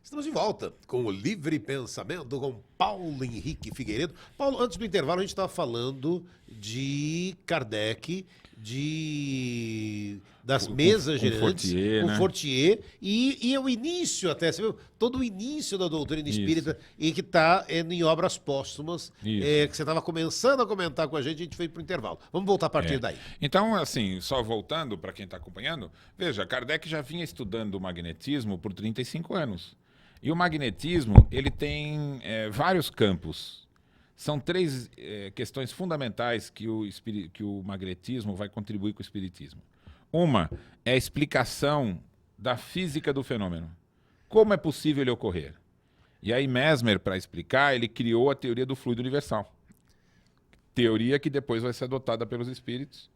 Estamos de volta com o Livre Pensamento com Paulo Henrique Figueiredo. Paulo, antes do intervalo a gente estava falando de Kardec, das mesas gerantes, Fortier, com né? Fortier, e é o início até, você viu? Todo o início da doutrina espírita e que está em obras póstumas, que você estava começando a comentar com a gente foi para o intervalo. Vamos voltar a partir daí. Então, assim, só voltando para quem está acompanhando, veja, Kardec já vinha estudando o magnetismo por 35 anos. E o magnetismo, ele tem vários campos. São três questões fundamentais que o magnetismo vai contribuir com o espiritismo. Uma é a explicação da física do fenômeno. Como é possível ele ocorrer? E aí Mesmer, para explicar, ele criou a teoria do fluido universal. Teoria que depois vai ser adotada pelos espíritos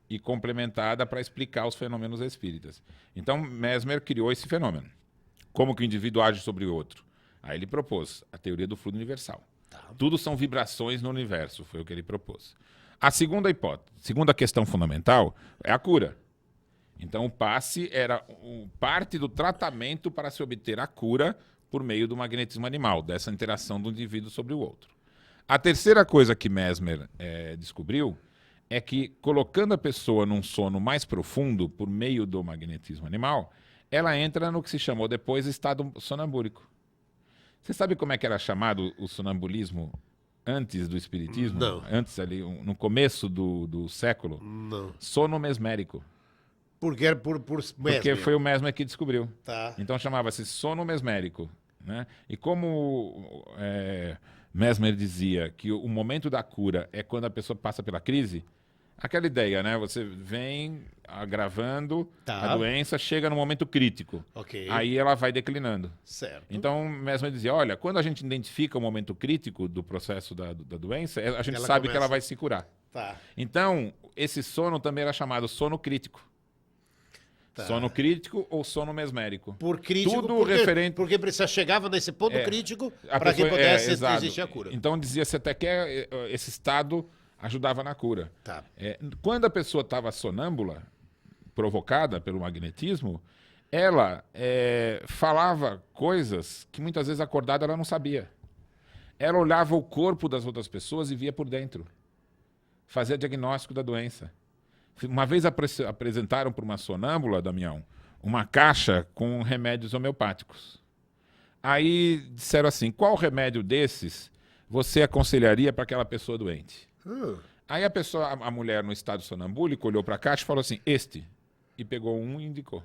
e complementada para explicar os fenômenos espíritas. Então, Mesmer criou esse fenômeno. Como que o indivíduo age sobre o outro? Aí ele propôs a teoria do fluido universal. Tudo são vibrações no universo, foi o que ele propôs. A segunda hipótese, segunda questão fundamental é a cura. Então, o passe era parte do tratamento para se obter a cura por meio do magnetismo animal, dessa interação do indivíduo sobre o outro. A terceira coisa que Mesmer descobriu é que, colocando a pessoa num sono mais profundo por meio do magnetismo animal, ela entra no que se chamou depois estado sonambúlico. Você sabe como é que era chamado o sonambulismo antes do espiritismo? Não. Antes, ali, no começo do século? Não. Sono mesmérico. Porque era por Mesmer. Porque foi o Mesmer que descobriu. Tá. Então chamava-se sono mesmérico. Né? E como Mesmer dizia que o momento da cura é quando a pessoa passa pela crise, aquela ideia, né? Você vem agravando a doença, chega no momento crítico. Ok. Aí ela vai declinando. Certo. Então, Mesmer dizia, olha, quando a gente identifica o momento crítico do processo da doença, a gente sabe que ela vai se curar. Tá. Então, esse sono também era chamado sono crítico. Tá. Sono crítico ou sono mesmérico. Por crítico, Tudo referente... porque você chegava nesse ponto crítico para que pudesse existir a cura. Então dizia-se até que esse estado ajudava na cura. Tá. Quando a pessoa estava sonâmbula, provocada pelo magnetismo, ela falava coisas que muitas vezes acordada ela não sabia. Ela olhava o corpo das outras pessoas e via por dentro. Fazia diagnóstico da doença. Uma vez apresentaram para uma sonâmbula, Damião, uma caixa com remédios homeopáticos. Aí disseram assim, qual remédio desses você aconselharia para aquela pessoa doente? Aí a mulher no estado sonambúlico olhou para a caixa e falou assim, este. E pegou um e indicou.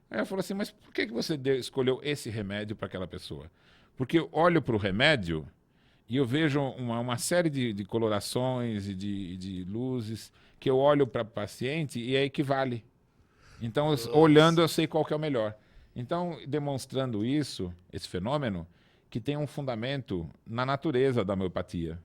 Aí ela falou assim, mas por que você escolheu esse remédio para aquela pessoa? Porque eu olho para o remédio e eu vejo uma série de colorações e de luzes que eu olho para o paciente e é equivale. Então, olhando, eu sei qual que é o melhor. Então, demonstrando isso, esse fenômeno, que tem um fundamento na natureza da homeopatia.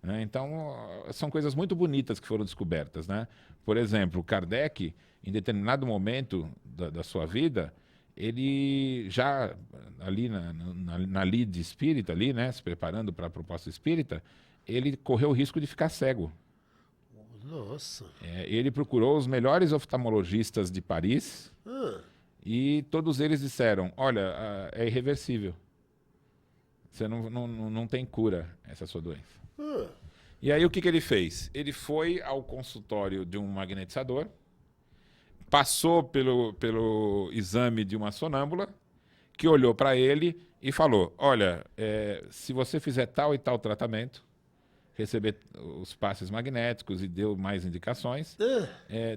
Né? Então, são coisas muito bonitas que foram descobertas. Né? Por exemplo, Kardec, em determinado momento da sua vida, ele já ali na lide espírita, ali, né, se preparando para a proposta espírita, ele correu o risco de ficar cego. Nossa. Ele procurou os melhores oftalmologistas de Paris e todos eles disseram, olha, é irreversível. Você não tem cura essa sua doença. E aí o que ele fez? Ele foi ao consultório de um magnetizador, passou pelo exame de uma sonâmbula, que olhou para ele e falou, olha, se você fizer tal e tal tratamento, receber os passes magnéticos e deu mais indicações,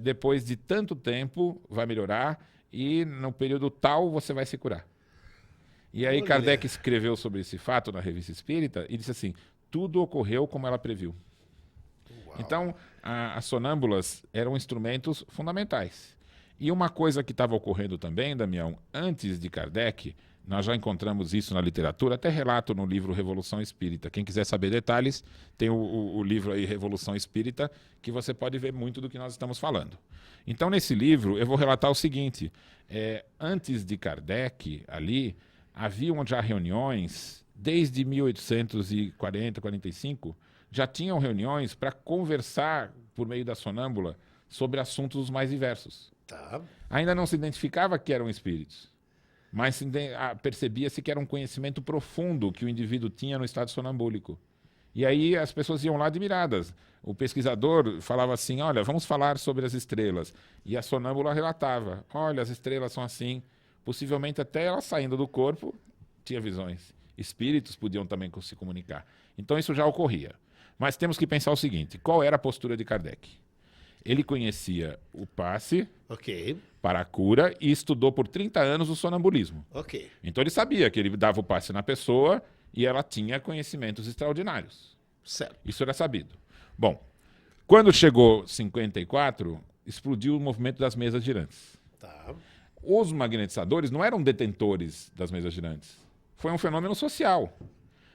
depois de tanto tempo vai melhorar e no período tal você vai se curar. E aí Kardec escreveu sobre esse fato na Revista Espírita e disse assim, tudo ocorreu como ela previu. Uau. Então, as sonâmbulas eram instrumentos fundamentais. E uma coisa que estava ocorrendo também, Damião, antes de Kardec, nós já encontramos isso na literatura, até relato no livro Revolução Espírita. Quem quiser saber detalhes, tem o livro aí, Revolução Espírita, que você pode ver muito do que nós estamos falando. Então, nesse livro, eu vou relatar o seguinte. Antes de Kardec, ali, haviam já reuniões, desde 1840, 45, já tinham reuniões para conversar, por meio da sonâmbula, sobre assuntos mais diversos. Tá. Ainda não se identificava que eram espíritos. mas percebia-se que era um conhecimento profundo que o indivíduo tinha no estado sonambúlico. E aí as pessoas iam lá admiradas. O pesquisador falava assim, olha, vamos falar sobre as estrelas. E a sonâmbula relatava, olha, as estrelas são assim. Possivelmente até ela saindo do corpo, tinha visões. Espíritos podiam também se comunicar. Então isso já ocorria. Mas temos que pensar o seguinte, qual era a postura de Kardec? Ele conhecia o passe para a cura e estudou por 30 anos o sonambulismo. Então ele sabia que ele dava o passe na pessoa e ela tinha conhecimentos extraordinários. Certo. Isso era sabido. Bom, quando chegou 54, explodiu o movimento das mesas girantes. Tá. Os magnetizadores não eram detentores das mesas girantes. Foi um fenômeno social.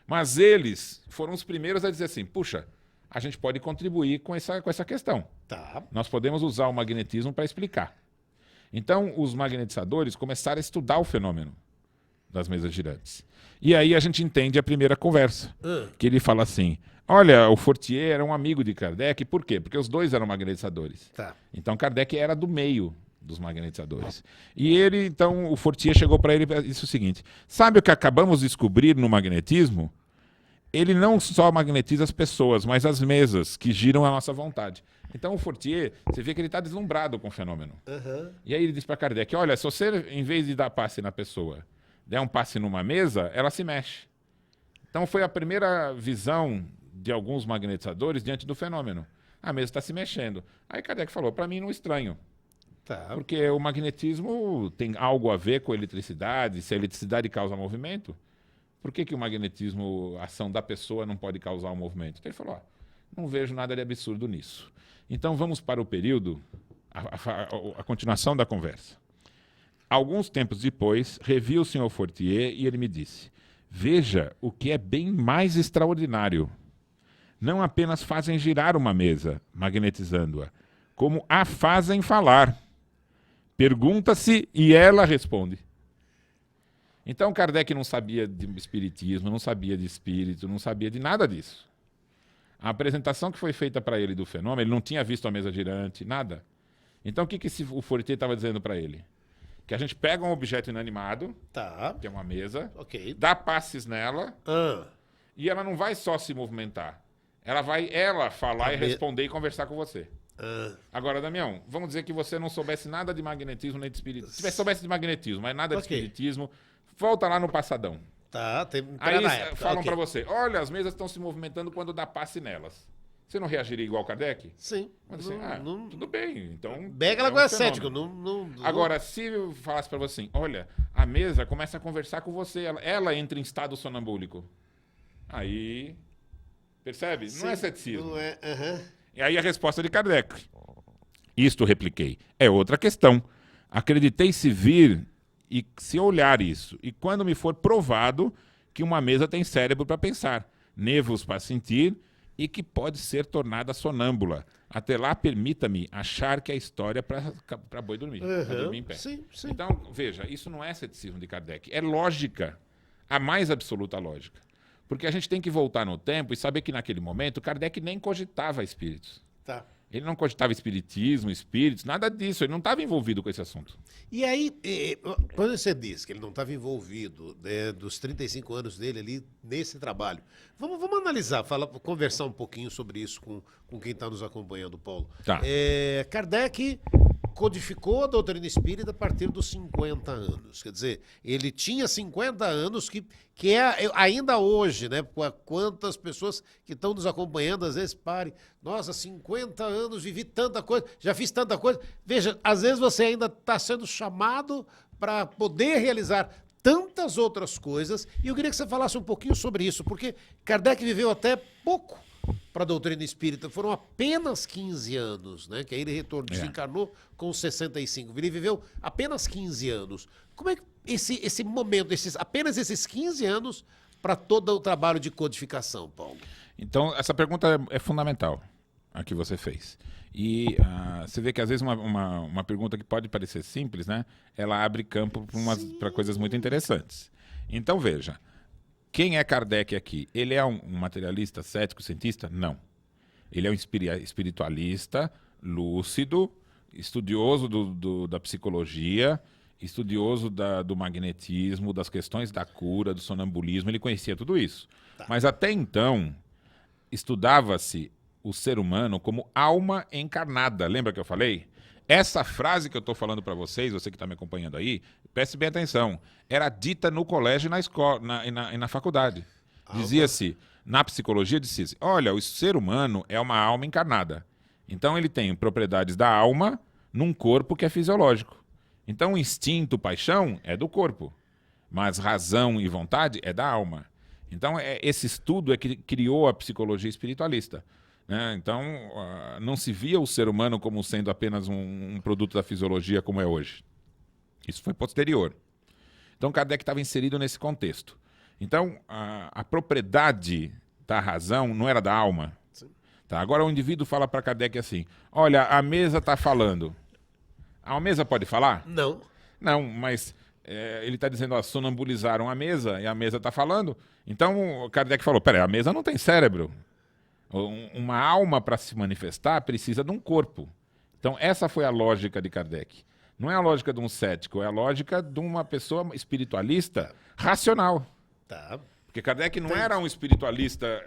Mas eles foram os primeiros a dizer assim, puxa, a gente pode contribuir com essa questão. Tá. Nós podemos usar o magnetismo para explicar. Então, os magnetizadores começaram a estudar o fenômeno das mesas girantes. E aí a gente entende a primeira conversa, que ele fala assim, olha, o Fortier era um amigo de Kardec, por quê? Porque os dois eram magnetizadores. Tá. Então, Kardec era do meio dos magnetizadores. E ele, então, o Fortier chegou para ele e disse o seguinte, sabe o que acabamos de descobrir no magnetismo? Ele não só magnetiza as pessoas, mas as mesas que giram à nossa vontade. Então o Fortier, você vê que ele está deslumbrado com o fenômeno. E aí ele diz para Kardec, olha, se você, em vez de dar passe na pessoa, der um passe numa mesa, ela se mexe. Então foi a primeira visão de alguns magnetizadores diante do fenômeno. A mesa está se mexendo. Aí Kardec falou, para mim não estranho. Tá. Porque o magnetismo tem algo a ver com a eletricidade, se a eletricidade causa movimento, por que o magnetismo, a ação da pessoa, não pode causar um movimento? Então ele falou, não vejo nada de absurdo nisso. Então vamos para o período, a continuação da conversa. Alguns tempos depois, revi o Sr. Fortier e ele me disse, veja o que é bem mais extraordinário. Não apenas fazem girar uma mesa, magnetizando-a, como a fazem falar. Pergunta-se e ela responde. Então Kardec não sabia de espiritismo, não sabia de espírito, não sabia de nada disso. A apresentação que foi feita para ele do fenômeno, ele não tinha visto a mesa girante, nada. Então o que o Fortier estava dizendo para ele? Que a gente pega um objeto inanimado, que é uma mesa, dá passes nela, e ela não vai só se movimentar. Ela vai falar e responder e conversar com você. Agora, Damião, vamos dizer que você não soubesse nada de magnetismo nem de espiritismo. Se você soubesse de magnetismo, mas nada de espiritismo, volta lá no passadão. Tá, aí falam para você, olha, as mesas estão se movimentando quando dá passe nelas. Você não reagiria igual Kardec? Sim. Mas assim, tudo bem. Então, Bega ela é cético. Agora, se eu falasse para você assim, olha, a mesa começa a conversar com você, ela entra em estado sonambúlico. Aí, percebe? Sim, não é ceticismo. Não é, E aí a resposta de Kardec. Isto, repliquei, é outra questão. Acreditei se vir e se olhar isso. E quando me for provado que uma mesa tem cérebro para pensar, nervos para sentir e que pode ser tornada sonâmbula. Até lá, permita-me achar que a história para boi dormir, para dormir em pé. Sim. Então, veja, isso não é ceticismo de Kardec, é lógica, a mais absoluta lógica. Porque a gente tem que voltar no tempo e saber que naquele momento Kardec nem cogitava espíritos. Tá. Ele não cogitava espiritismo, espíritos, nada disso. Ele não estava envolvido com esse assunto. E aí, quando você diz que ele não estava envolvido, né, dos 35 anos dele ali nesse trabalho, vamos analisar, conversar um pouquinho sobre isso com quem está nos acompanhando, Paulo. Tá. Kardec codificou a doutrina espírita a partir dos 50 anos. Quer dizer, ele tinha 50 anos que é ainda hoje, né? Quantas pessoas que estão nos acompanhando, às vezes parem. Nossa, 50 anos, vivi tanta coisa, já fiz tanta coisa. Veja, às vezes você ainda está sendo chamado para poder realizar tantas outras coisas. E eu queria que você falasse um pouquinho sobre isso, porque Kardec viveu até pouco para a doutrina espírita. Foram apenas 15 anos, né? Que aí ele desencarnou com 65. Ele viveu apenas 15 anos. Como é que esse momento, apenas esses 15 anos para todo o trabalho de codificação, Paulo? Então, essa pergunta é fundamental, a que você fez. E você vê que às vezes uma pergunta que pode parecer simples, né? Ela abre campo para coisas muito interessantes. Então, veja. Quem é Kardec aqui? Ele é um materialista, cético, cientista? Não. Ele é um espiritualista, lúcido, estudioso da psicologia estudioso do magnetismo, das questões da cura, do sonambulismo, ele conhecia tudo isso. Tá. Mas até então, estudava-se o ser humano como alma encarnada. Lembra que eu falei? Essa frase que eu estou falando para vocês, você que está me acompanhando aí, preste bem atenção, era dita no colégio e na escola, e na faculdade. Dizia-se, na psicologia, dizia-se, olha, o ser humano é uma alma encarnada. Então ele tem propriedades da alma num corpo que é fisiológico. Então o instinto, paixão é do corpo, mas razão e vontade é da alma. Então esse estudo é que criou a psicologia espiritualista. Né? Então não se via o ser humano como sendo apenas um produto da fisiologia como é hoje. Isso foi posterior. Então Kardec estava inserido nesse contexto. Então a propriedade da razão não era da alma. Tá? Agora o indivíduo fala para Kardec assim, olha, a mesa está falando. A mesa pode falar? Não. Não, mas ele está dizendo, ó, sonambulizaram a mesa e a mesa está falando. Então Kardec falou, peraí, a mesa não tem cérebro. Uma alma para se manifestar precisa de um corpo. Então essa foi a lógica de Kardec. Não é a lógica de um cético, é a lógica de uma pessoa espiritualista racional. Tá. Porque Kardec não era um espiritualista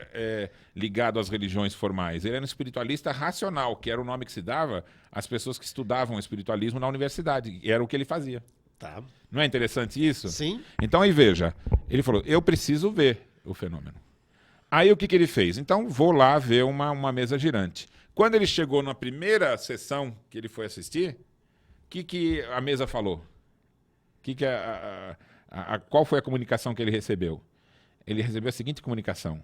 ligado às religiões formais. Ele era um espiritualista racional, que era o nome que se dava às pessoas que estudavam o espiritualismo na universidade. E era o que ele fazia. Tá. Não é interessante isso? Sim. Então aí veja, ele falou, eu preciso ver o fenômeno. Aí o que ele fez? Então vou lá ver uma mesa girante. Quando ele chegou na primeira sessão que ele foi assistir, o que a mesa falou? Qual foi a comunicação que ele recebeu? Ele recebeu a seguinte comunicação.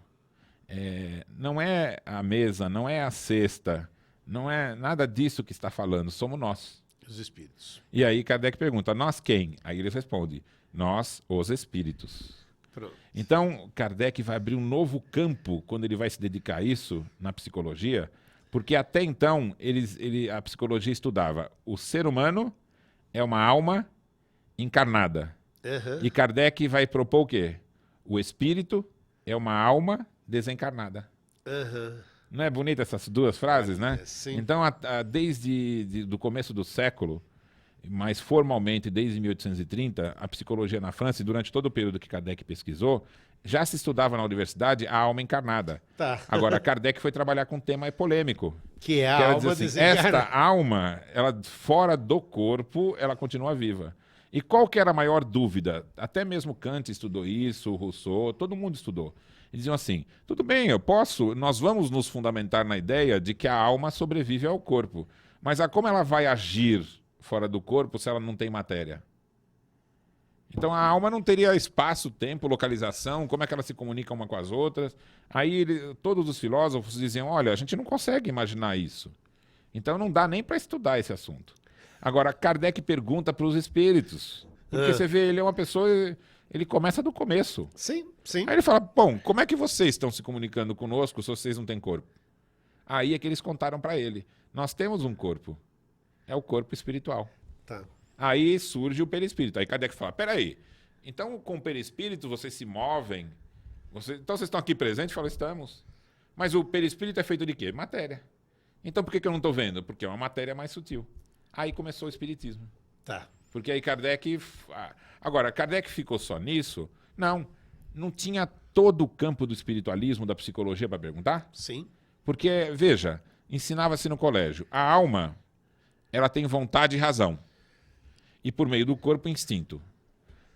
Não é a mesa, não é a cesta, não é nada disso que está falando, somos nós. Os espíritos. E aí Kardec pergunta, nós quem? Aí ele responde, nós, os espíritos. Pronto. Então, Kardec vai abrir um novo campo quando ele vai se dedicar a isso na psicologia, porque até então a psicologia estudava o ser humano é uma alma encarnada. Uhum. E Kardec vai propor o quê? O espírito é uma alma desencarnada. Uhum. Não é bonita essas duas frases, né? Sim. Então, desde o começo do século, mas formalmente desde 1830, a psicologia na França, e durante todo o período que Kardec pesquisou, já se estudava na universidade a alma encarnada. Tá. Agora, Kardec foi trabalhar com um tema polêmico. Que é a alma assim, desencarnada. esta alma, ela fora do corpo, ela continua viva. E qual que era a maior dúvida? Até mesmo Kant estudou isso, Rousseau, todo mundo estudou. Eles diziam assim, tudo bem, nós vamos nos fundamentar na ideia de que a alma sobrevive ao corpo. Mas como ela vai agir fora do corpo se ela não tem matéria? Então a alma não teria espaço, tempo, localização, como é que ela se comunica uma com as outras? Aí todos os filósofos diziam, olha, a gente não consegue imaginar isso. Então não dá nem para estudar esse assunto. Agora, Kardec pergunta para os espíritos. Porque você vê, ele é uma pessoa, ele começa do começo. Sim, sim. Aí ele fala, bom, como é que vocês estão se comunicando conosco se vocês não têm corpo? Aí é que eles contaram para ele, nós temos um corpo. É o corpo espiritual. Tá. Aí surge o perispírito. Aí Kardec fala, peraí, então com o perispírito vocês se movem? Então vocês estão aqui presentes? Fala, estamos. Mas o perispírito é feito de quê? Matéria. Então por que eu não estou vendo? Porque é uma matéria mais sutil. Aí começou o espiritismo. Tá. Porque aí Kardec... Agora, Kardec ficou só nisso? Não tinha todo o campo do espiritualismo, da psicologia para perguntar? Sim. Porque, veja, ensinava-se no colégio, a alma, ela tem vontade e razão. E por meio do corpo, instinto.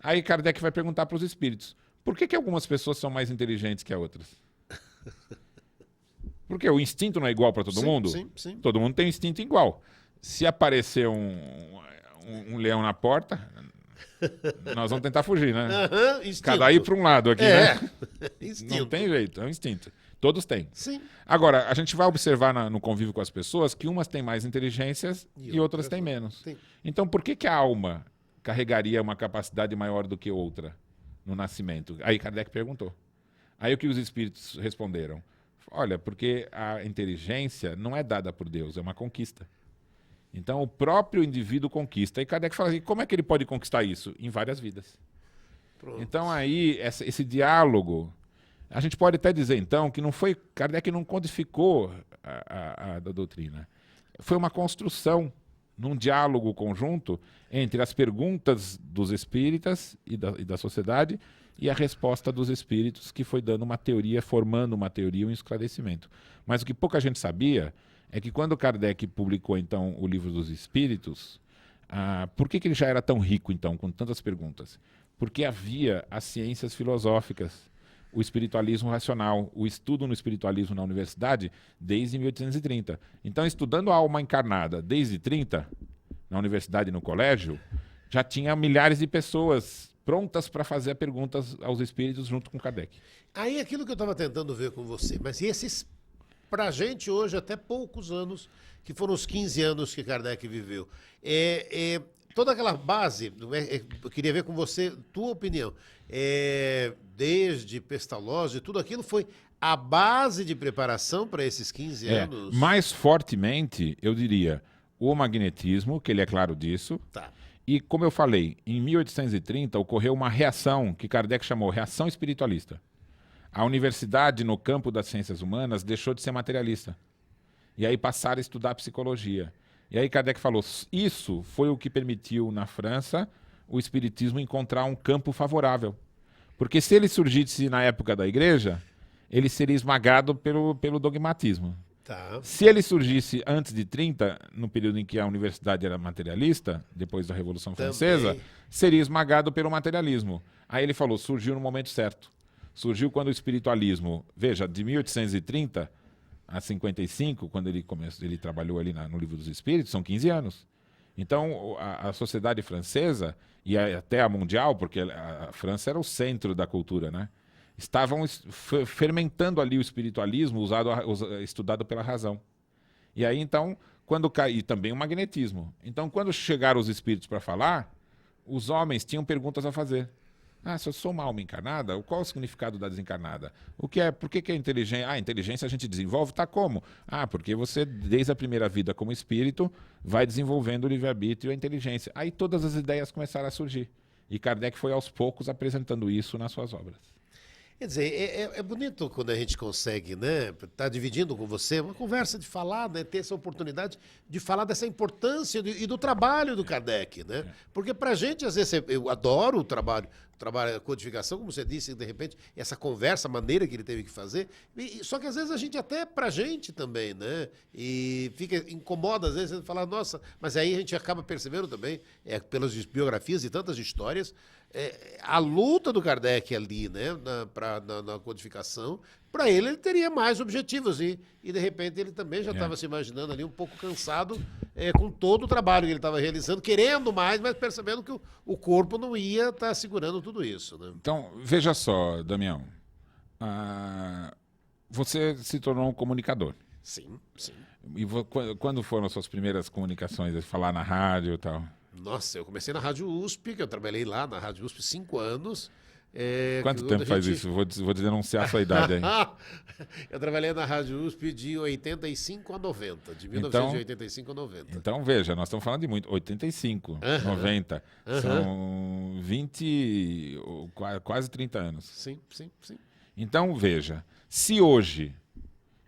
Aí Kardec vai perguntar para os espíritos, por que algumas pessoas são mais inteligentes que as outras? Porque o instinto não é igual para todo mundo? Sim, sim. Todo mundo tem instinto igual. Se aparecer um leão na porta, nós vamos tentar fugir, né? Instinto. Cada ir para um lado aqui, né? Instinto. Não tem jeito, é um instinto. Todos têm. Sim. Agora, a gente vai observar no convívio com as pessoas que umas têm mais inteligências e outras têm menos. Sim. Então, por que a alma carregaria uma capacidade maior do que outra no nascimento? Aí Kardec perguntou. Aí o que os espíritos responderam? Olha, porque a inteligência não é dada por Deus, é uma conquista. Então, o próprio indivíduo conquista. E Kardec fala assim, como é que ele pode conquistar isso? Em várias vidas. Pronto. Então, aí, esse diálogo... A gente pode até dizer, então, que Kardec não codificou a doutrina. Foi uma construção num diálogo conjunto entre as perguntas dos espíritas e da sociedade e a resposta dos espíritos, que foi dando uma teoria, formando uma teoria, um esclarecimento. Mas o que pouca gente sabia é que quando Kardec publicou, então, o Livro dos Espíritos, por que ele já era tão rico, então, com tantas perguntas? Porque havia as ciências filosóficas, o espiritualismo racional, o estudo no espiritualismo na universidade desde 1830. Então, estudando a alma encarnada desde 30, na universidade e no colégio, já tinha milhares de pessoas prontas para fazer perguntas aos espíritos junto com Kardec. Aí aquilo que eu estava tentando ver com você, mas esses, para a gente hoje, até poucos anos, que foram os 15 anos que Kardec viveu, toda aquela base, eu queria ver com você, tua opinião, desde Pestalozzi, tudo aquilo foi a base de preparação para esses 15 anos? Mais fortemente, eu diria, o magnetismo, que ele é claro disso. Tá. E, como eu falei, em 1830 ocorreu uma reação que Kardec chamou reação espiritualista. A universidade, no campo das ciências humanas, deixou de ser materialista. E aí passaram a estudar psicologia. E aí Kardec falou, isso foi o que permitiu, na França, o espiritismo encontrar um campo favorável. Porque se ele surgisse na época da igreja, ele seria esmagado pelo dogmatismo. Tá. Se ele surgisse antes de 30, no período em que a universidade era materialista, depois da Revolução Francesa, seria esmagado pelo materialismo. Aí ele falou, surgiu no momento certo. Surgiu quando o espiritualismo, veja, de 1830 a 55, quando ele trabalhou ali no Livro dos Espíritos, são 15 anos. Então, a sociedade francesa, e até a mundial, porque a França era o centro da cultura, né? Estavam fermentando ali o espiritualismo estudado pela razão. E aí, então, e também o magnetismo. Então, quando chegaram os espíritos para falar, os homens tinham perguntas a fazer. Se eu sou uma alma encarnada, qual é o significado da desencarnada? Por que é inteligência? A inteligência a gente desenvolve, tá como? Porque você, desde a primeira vida como espírito, vai desenvolvendo o livre-arbítrio e a inteligência. Aí todas as ideias começaram a surgir. E Kardec foi aos poucos apresentando isso nas suas obras. Quer dizer, é bonito quando a gente consegue, né, tá dividindo com você uma conversa de falar, né, ter essa oportunidade de falar dessa importância e do trabalho do Kardec, né? Porque pra gente, às vezes, eu adoro o trabalho, a codificação, como você disse, de repente, essa conversa, a maneira que ele teve que fazer, só que às vezes a gente até pra gente também, né, e incomoda às vezes, falar, nossa, mas aí a gente acaba percebendo também, pelas biografias e tantas histórias, a luta do Kardec ali, né, na codificação, para ele teria mais objetivos e de repente ele também já estava se imaginando ali um pouco cansado com todo o trabalho que ele estava realizando, querendo mais, mas percebendo que o corpo não ia estar segurando tudo isso, né? Então, veja só, Damião, você se tornou um comunicador. Sim, sim. E quando foram as suas primeiras comunicações, falar na rádio e tal? Nossa, eu comecei na Rádio USP, que eu trabalhei lá na Rádio USP 5 anos. Quanto tempo faz isso? Vou denunciar a sua idade aí. Eu trabalhei na Rádio USP de 85 a 90, de 1985 a 90. Então, veja, nós estamos falando de muito. 85, 90. São 20, quase 30 anos. Sim, sim, sim. Então, veja, se hoje,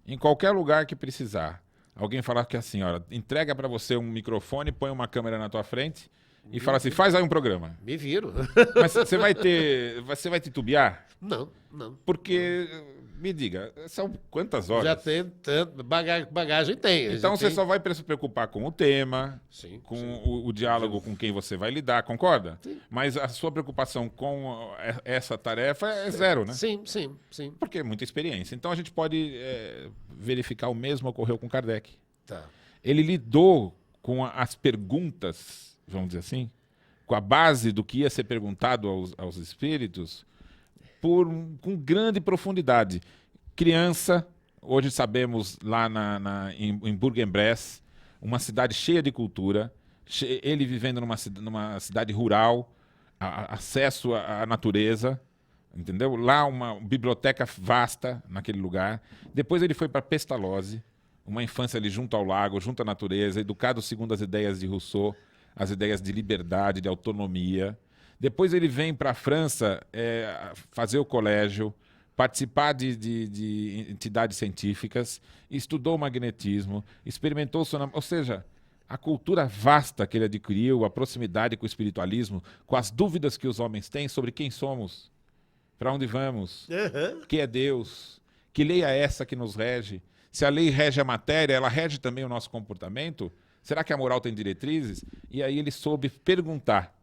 em qualquer lugar que precisar, alguém falar que a senhora entrega para você um microfone, põe uma câmera na tua frente e fala assim, faz aí um programa. Me viro. Mas você vai titubear? Não, não. Porque, me diga, são quantas horas? Já tem tanto, bagagem tem. Então você só vai se preocupar com o tema, sim, com sim. O diálogo com quem você vai lidar, concorda? Sim. Mas a sua preocupação com essa tarefa é zero, né? Sim, sim, sim. Porque é muita experiência. Então a gente pode verificar o mesmo ocorreu com Kardec. Tá. Ele lidou com as perguntas, vamos dizer assim, com a base do que ia ser perguntado aos espíritos, com grande profundidade. Criança, hoje sabemos lá em Bourg-en-Bresse, uma cidade cheia de cultura, ele vivendo numa cidade rural, acesso à natureza, entendeu? Lá uma biblioteca vasta naquele lugar. Depois ele foi para Pestalozzi, uma infância ali junto ao lago, junto à natureza, educado segundo as ideias de Rousseau, as ideias de liberdade, de autonomia. Depois ele vem para a França fazer o colégio, participar de entidades científicas, estudou o magnetismo, experimentou o sonambulismo. Ou seja, a cultura vasta que ele adquiriu, a proximidade com o espiritualismo, com as dúvidas que os homens têm sobre quem somos, para onde vamos, que é Deus, que lei é essa que nos rege, se a lei rege a matéria, ela rege também o nosso comportamento, será que a moral tem diretrizes? E aí ele soube perguntar,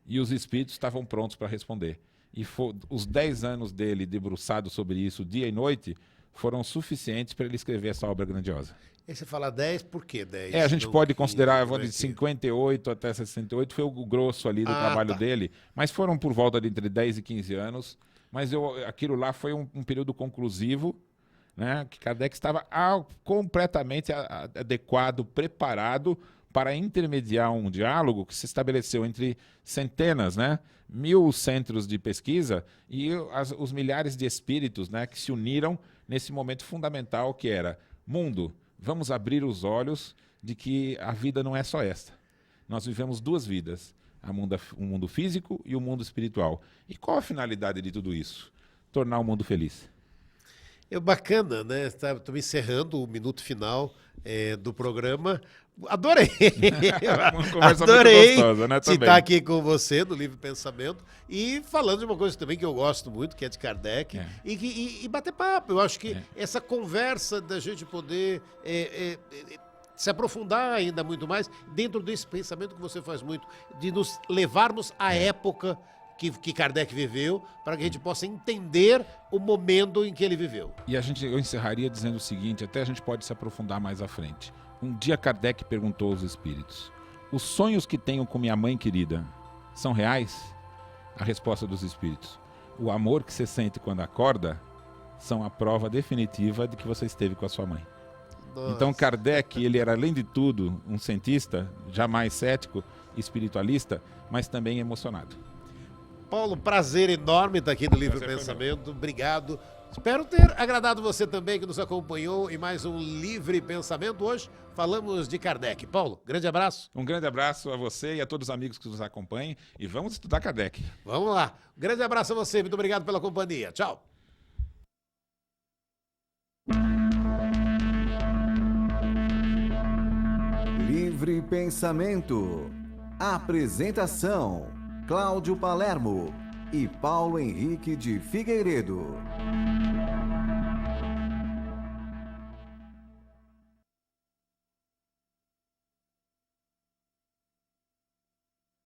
e os espíritos estavam prontos para responder. E os 10 anos dele debruçado sobre isso dia e noite foram suficientes para ele escrever essa obra grandiosa. E você fala 10, por que 10? A gente pode 15, considerar de 58 até 68, foi o grosso ali do trabalho dele, mas foram por volta de entre 10 e 15 anos, mas aquilo lá foi um período conclusivo, né, que Kardec estava completamente adequado, preparado para intermediar um diálogo que se estabeleceu entre centenas, 1000 centros de pesquisa e os milhares de espíritos, que se uniram nesse momento fundamental que era: mundo, vamos abrir os olhos de que a vida não é só esta. Nós vivemos 2 vidas, o mundo físico e o mundo espiritual. E qual a finalidade de tudo isso? Tornar o mundo feliz. Bacana, né? Estamos encerrando o minuto final do programa. Adorei! Uma conversa Adorei muito gostosa, né? estar aqui com você no Livre Pensamento e falando de uma coisa também que eu gosto muito, que é de Kardec, e bater papo. Eu acho que essa conversa da gente poder se aprofundar ainda muito mais dentro desse pensamento que você faz muito, de nos levarmos à época que Kardec viveu, para que a gente possa entender o momento em que ele viveu. E eu encerraria dizendo o seguinte, até a gente pode se aprofundar mais à frente. Um dia Kardec perguntou aos espíritos: os sonhos que tenho com minha mãe querida são reais? A resposta dos espíritos: o amor que você sente quando acorda são a prova definitiva de que você esteve com a sua mãe. Nossa. Então Kardec, ele era além de tudo um cientista, jamais cético, espiritualista, mas também emocionado. Paulo, prazer enorme estar aqui no Livre Pensamento. Obrigado. Espero ter agradado você também que nos acompanhou em mais um Livre Pensamento. Hoje falamos de Kardec. Paulo, grande abraço. Um grande abraço a você e a todos os amigos que nos acompanhem. E vamos estudar Kardec. Vamos lá. Grande abraço a você. Muito obrigado pela companhia. Tchau. Livre Pensamento. Apresentação: Cláudio Palermo e Paulo Henrique de Figueiredo.